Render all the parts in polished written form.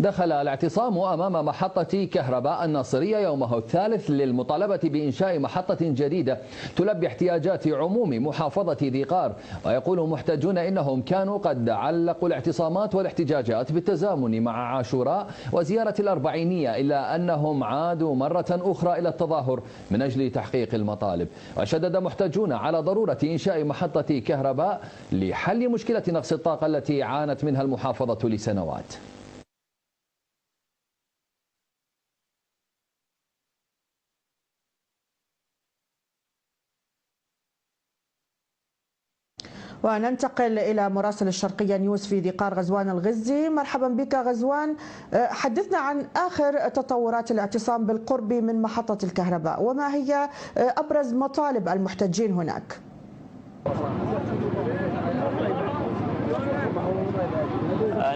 دخل الاعتصام أمام محطة كهرباء الناصرية يومه الثالث للمطالبة بإنشاء محطة جديدة تلبي احتياجات عموم محافظة ذي قار. ويقول محتجون إنهم كانوا قد علقوا الاعتصامات والاحتجاجات بالتزامن مع عاشوراء وزيارة الأربعينية، إلا أنهم عادوا مرة أخرى إلى التظاهر من أجل تحقيق المطالب. وشدد محتجون على ضرورة إنشاء محطة كهرباء لحل مشكلة نقص الطاقة التي عانت منها المحافظة لسنوات. وننتقل إلى مراسل الشرقية نيوز في ذي قار غزوان الغزي. مرحبا بك غزوان، حدثنا عن آخر تطورات الاعتصام بالقرب من محطة الكهرباء، وما هي أبرز مطالب المحتجين هناك؟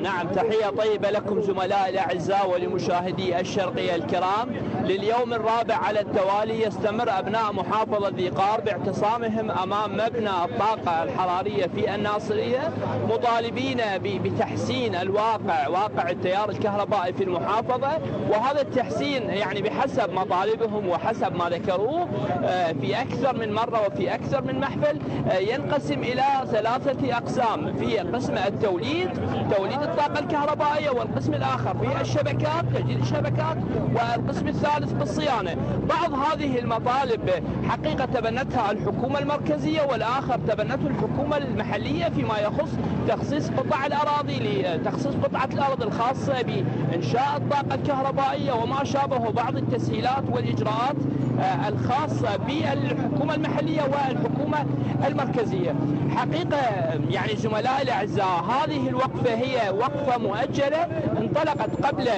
نعم، تحية طيبة لكم زملائي الأعزاء ولمشاهدي الشرقية الكرام. لليوم الرابع على التوالي يستمر أبناء محافظة ذي قار باعتصامهم أمام مبنى الطاقة الحرارية في الناصرية، مطالبين بتحسين واقع التيار الكهربائي في المحافظة. وهذا التحسين يعني بحسب مطالبهم وحسب ما ذكروه في أكثر من مرة وفي أكثر من محفل ينقسم إلى 3 أقسام: في قسم توليد الطاقة الكهربائية، والقسم الآخر في الشبكات، تجديد الشبكات، والقسم الثالث بالصيانة. بعض هذه المطالب حقيقة تبنتها الحكومة المركزية، والآخر تبنته الحكومة المحلية فيما يخص تخصيص قطع الأراضي لتخصيص قطعة الأرض الخاصة بإنشاء الطاقة الكهربائية وما شابه، بعض التسهيلات والإجراءات الخاصة بالحكومة المحلية والحكومة المركزية. حقيقة يعني زملائي الأعزاء، هذه الوقفة هي وقفة مؤجلة انطلقت قبل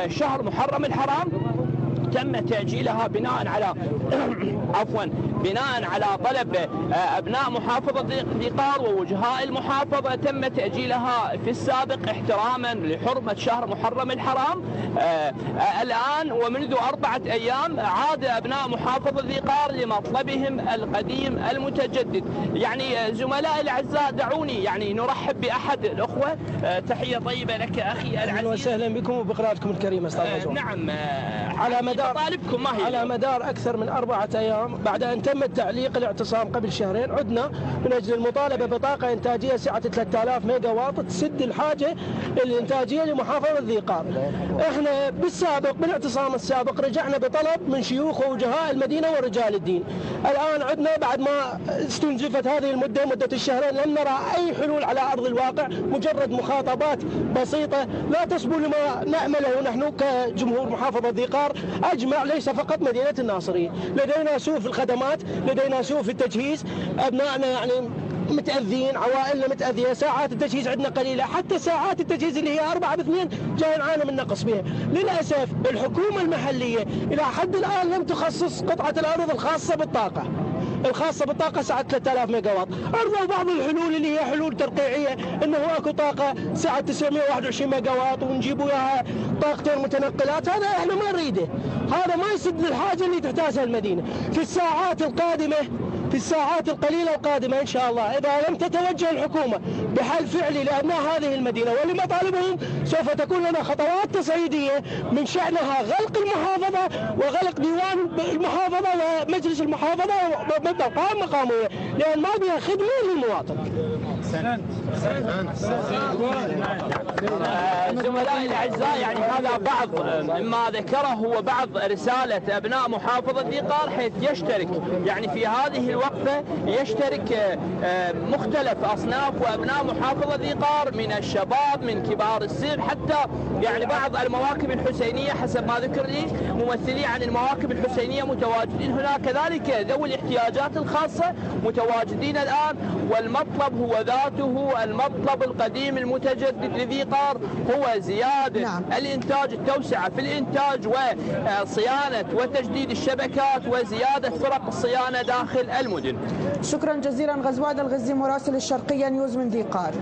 شهر محرم الحرام، تم تأجيلها بناء على طلب أبناء محافظة ذي قار ووجهاء المحافظة. تم تأجيلها في السابق احتراما لحرمة شهر محرم الحرام. الآن ومنذ 4 أيام عاد أبناء محافظة ذي قار لمطلبهم القديم المتجدد. يعني زملائي الأعزاء، دعوني يعني نرحب بأحد الأخوة. تحية طيبة لك أخي العزيز. أهلا وسهلا بكم وبقراءتكم الكريمة أستاذ غزوان. نعم، على مطالبكم ما هي؟ على مدار أكثر من 4 أيام بعد أن تم تعليق الاعتصام قبل شهرين، عدنا من أجل المطالبة بطاقة إنتاجية سعة 3000 ميجا واط تسد الحاجة الإنتاجية لمحافظة ذي قار. احنا بالاعتصام السابق رجعنا بطلب من شيوخ ووجهاء المدينة ورجال الدين. الآن عدنا بعد ما استنزفت هذه المدة، مدة الشهرين، لم نرى أي حلول على أرض الواقع، مجرد مخاطبات بسيطة لا تصبو لما نأمله نحن كجمهور محافظة ذي قار أجمع، ليس فقط مدينة الناصرية. لدينا سوء في الخدمات، لدينا سوء في التجهيز، أبنائنا يعني متأذين، عوائلنا متأذية، ساعات التجهيز عندنا قليلة، حتى ساعات التجهيز اللي هي 4 ب2 جاي نعاني من نقص بها. للأسف الحكومة المحلية إلى حد الآن لم تخصص قطعة الأرض الخاصة بالطاقة سعة 3000 ميجا واط. أرضوا بعض الحلول اللي هي حلول ترقيعية، إنه اكو طاقة سعة 921 ميجا واط ونجيبوا وياها طاقتين متنقلات. هذا احنا ما نريده، هذا ما يسد الحاجة اللي تحتاجها المدينة. في الساعات القادمة، في الساعات القليلة القادمة إن شاء الله، إذا لم تتوجه الحكومة بحل فعلي لأبناء هذه المدينة ولمطالبهم، سوف تكون لنا خطوات تصعيدية من شأنها غلق المحافظة وغلق ديوان المحافظة ومجلس المحافظة ومقام مقامية، لأن ما بها خدمة للمواطن. زملائي الأعزاء، يعني هذا بعض مما ذكره هو بعض رسالة أبناء محافظة ذي قار، حيث يشترك يعني في هذه الوقفة يشترك مختلف أصناف وأبناء محافظة ذي قار، من الشباب، من كبار السن، حتى يعني بعض المواكب الحسينية حسب ما ذكر لي ممثلي عن المواكب الحسينية متواجدين هناك، كذلك ذوي الاحتياجات الخاصة متواجدين الآن. والمطلب هو ذاته المطلب القديم المتجدد لذي قار، هو زيادة الإنتاج، التوسعة في الإنتاج وصيانة وتجديد الشبكات وزيادة فرق الصيانة داخل المدن. شكرا جزيلا غزوان الغزي مراسل الشرقية نيوز من ذي قار.